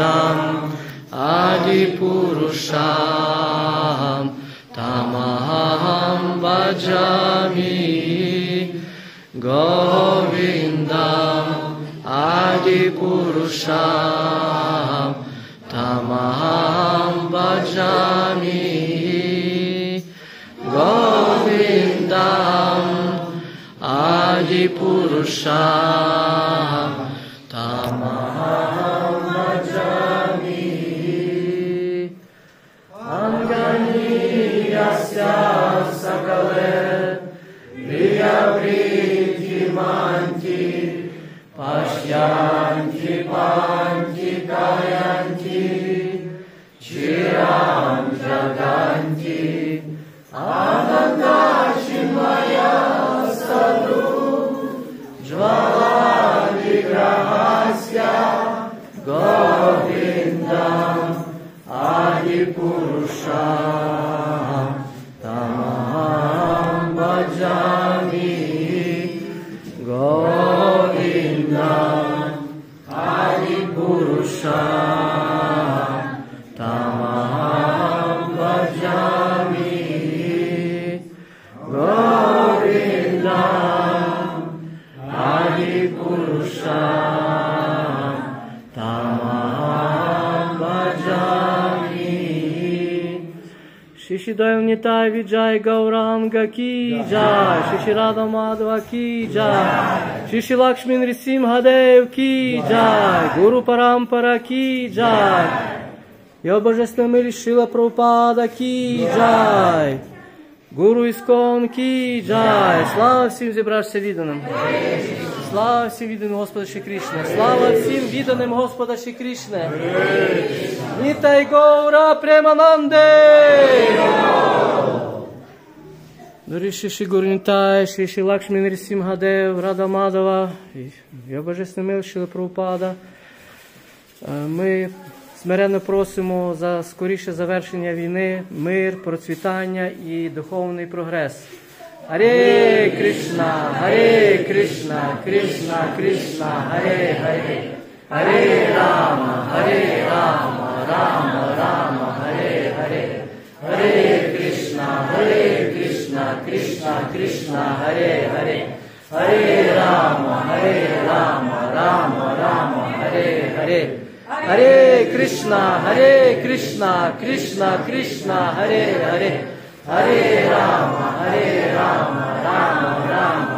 Govindam Adipurusham Tamaham Bhajami Govindam Adipurusham Tamaham Bhajami Govindam Adipurusham Tamaham Bhajami Anganiyasya Sakale Priyavriti Manti Pashyanti Panti Kayanti Chiram Jaganti Ananda Shimaya Sadhu Jvala Vigrahasya Govindam Adipurusham Tamaham Bhajami Govindam Adipurusham Tamaham Bhajami Govindam Adipurusham Tamaham Bhajami Shri Dayam Nitai Vijay Gauranga Ki Jai Shri Radha Madhava Ki Jai Shri Lakshmi Nrisimhadev Ki Jai Guru Parampara Ki Jai Его Божественная милость Шрила Прабхупада Ки Джай, Гуру Искон Ки Джай. Слава всем зібравшися відданим. Слава всім відданим Господа Шрі Кришне. Слава всім відданим Господа Шрі Кришне. Нітай Гаура Премананде. Дорі Шрі Гуру Нітай, Шрі Лакшмі Нрисимхадев, Рада Мадава, Його Божественна милость Шрила Прабхупада. Ми смиренно просимо за скоріше завершення війни, мир, процвітання і духовний прогрес. Харе Кришна, Харе Кришна, Кришна Кришна, Харе Харе, Харе Рама, Рама Рама, Харе Харе, Харе Кришна, Кришна Кришна, Харе Харе, Харе Рама, Рама, Харе Харе. Харе Кришна, Кришна Кришна, Харе Харе, Харе Рама, Рама